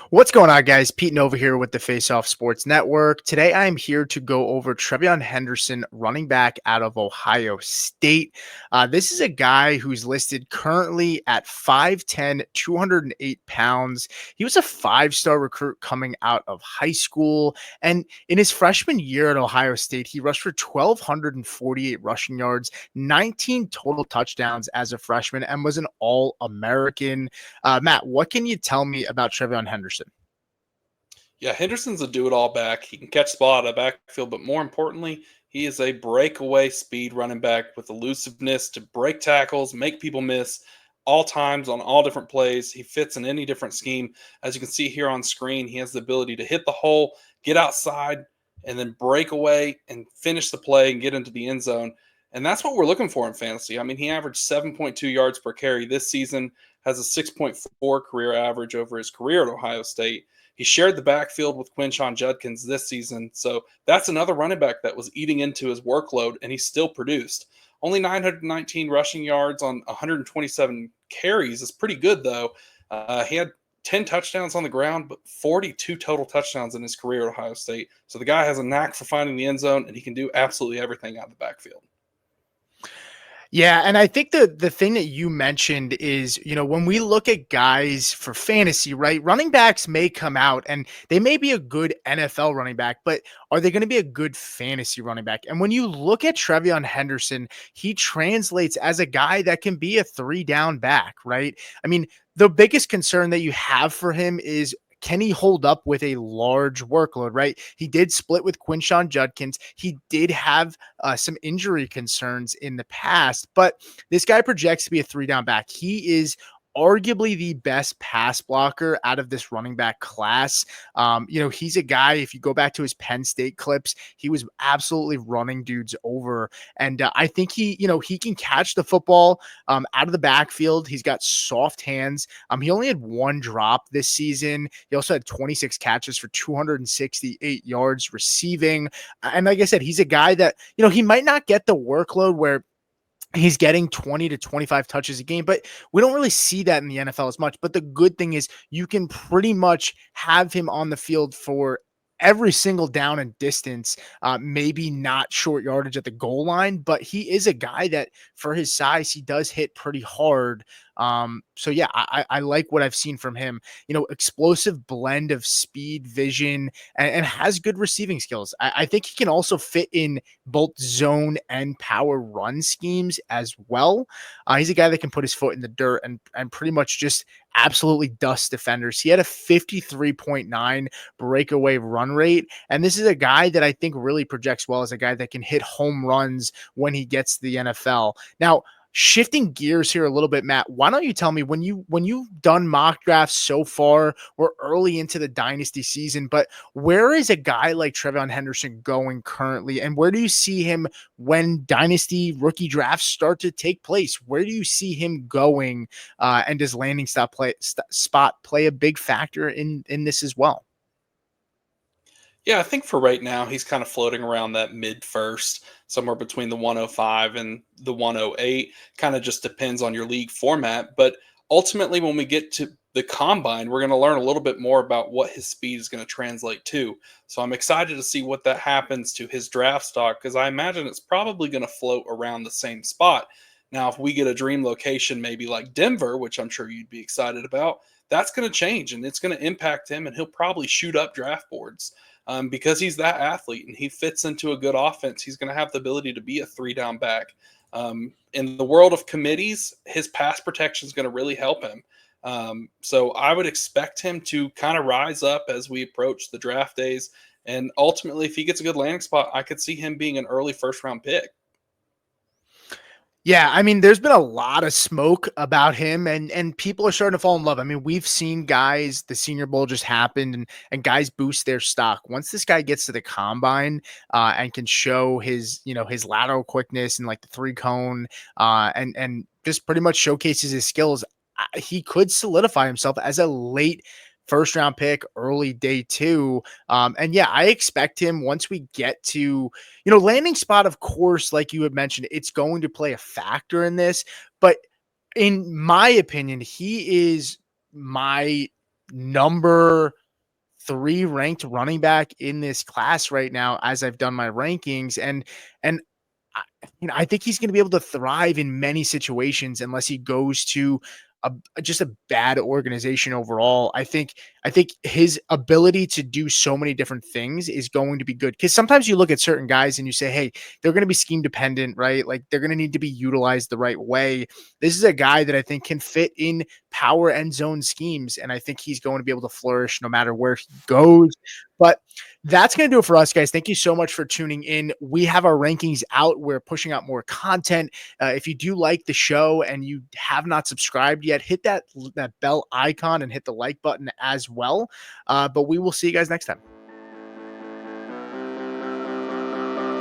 What's going on, guys? Pete Nova here with the Face Off Sports Network. Today, I am here to go over TreVeyon Henderson, running back out of Ohio State. This is a guy who's listed currently at 5'10", 208 pounds. He was a five-star recruit coming out of high school. And in his freshman year at Ohio State, he rushed for 1,248 rushing yards, 19 total touchdowns as a freshman, and was an All-American. Matt, what can you tell me about TreVeyon Henderson? Yeah, Henderson's a do-it-all back. He can catch the ball out of the backfield, but more importantly, he is a breakaway speed running back with elusiveness to break tackles, make people miss all times on all different plays. He fits in any different scheme. As you can see here on screen, he has the ability to hit the hole, get outside, and then break away and finish the play and get into the end zone. And that's what we're looking for in fantasy. I mean, he averaged 7.2 yards per carry this season, has a 6.4 career average over his career at Ohio State. He shared the backfield with Quinshon Judkins this season, so that's another running back that was eating into his workload, and he still produced. Only 919 rushing yards on 127 carries is pretty good, though. He had 10 touchdowns on the ground, but 42 total touchdowns in his career at Ohio State. So the guy has a knack for finding the end zone, and he can do absolutely everything out of the backfield. Yeah, and I think the thing that you mentioned is, when we look at guys for fantasy, right? Running backs may come out and they may be a good NFL running back, but are they going to be a good fantasy running back? And when you look at TreVeyon Henderson, he translates as a guy that can be a 3-down back, right? I mean, the biggest concern that you have for him is, can he hold up with a large workload, right? He did split with Quinshon Judkins. He did have some injury concerns in the past, but this guy projects to be a 3-down back. He is arguably the best pass blocker out of this running back class. He's a guy, if you go back to his Penn State clips, he was absolutely running dudes over. And I think he can catch the football out of the backfield. He's got soft hands. He only had one drop this season. He also had 26 catches for 268 yards receiving. And like I said, he's a guy that, he might not get the workload where he's getting 20 to 25 touches a game, but we don't really see that in the NFL as much. But the good thing is you can pretty much have him on the field for every single down and distance, maybe not short yardage at the goal line, but he is a guy that for his size, he does hit pretty hard. So yeah, I like what I've seen from him, explosive blend of speed, vision, and has good receiving skills. I think he can also fit in both zone and power run schemes as well. He's a guy that can put his foot in the dirt and pretty much just absolutely dust defenders. He had a 53.9 breakaway run rate. And this is a guy that I think really projects well as a guy that can hit home runs when he gets to the NFL. Now, shifting gears here a little bit, Matt, why don't you tell me when you've done mock drafts so far, we're early into the dynasty season, but where is a guy like TreVeyon Henderson going currently? And where do you see him when dynasty rookie drafts start to take place? Where do you see him going? And does landing spot play a big factor in this as well? Yeah, I think for right now, he's kind of floating around that mid first, somewhere between the 105 and the 108. Kind of just depends on your league format. But ultimately, when we get to the combine, we're going to learn a little bit more about what his speed is going to translate to. So I'm excited to see what that happens to his draft stock because I imagine it's probably going to float around the same spot. Now, if we get a dream location, maybe like Denver, which I'm sure you'd be excited about, that's going to change and it's going to impact him, and he'll probably shoot up draft boards because he's that athlete and he fits into a good offense. He's going to have the ability to be a 3-down back. In the world of committees, his pass protection is going to really help him. So I would expect him to kind of rise up as we approach the draft days. And ultimately, if he gets a good landing spot, I could see him being an early first-round pick. Yeah, I mean, there's been a lot of smoke about him, and people are starting to fall in love. I mean, we've seen guys, the Senior Bowl just happened, and guys boost their stock. Once this guy gets to the combine and can show his lateral quickness and like the 3-cone and just pretty much showcases his skills, he could solidify himself as a late first round pick, early day 2. And yeah, I expect him once we get to, landing spot, of course, like you had mentioned, it's going to play a factor in this. But in my opinion, he is my number 3 ranked running back in this class right now as I've done my rankings. And I, I think he's going to be able to thrive in many situations unless he goes to just a bad organization overall. I think his ability to do so many different things is going to be good, because sometimes you look at certain guys and you say, hey, they're going to be scheme dependent, right? Like they're going to need to be utilized the right way. This is a guy that I think can fit in power end zone schemes, and I think he's going to be able to flourish no matter where he goes. But that's going to do it for us, guys. Thank you so much for tuning in. We have our rankings out. We're pushing out more content. If you do like the show and you have not subscribed yet, hit that bell icon and hit the like button as well. But we will see you guys next time.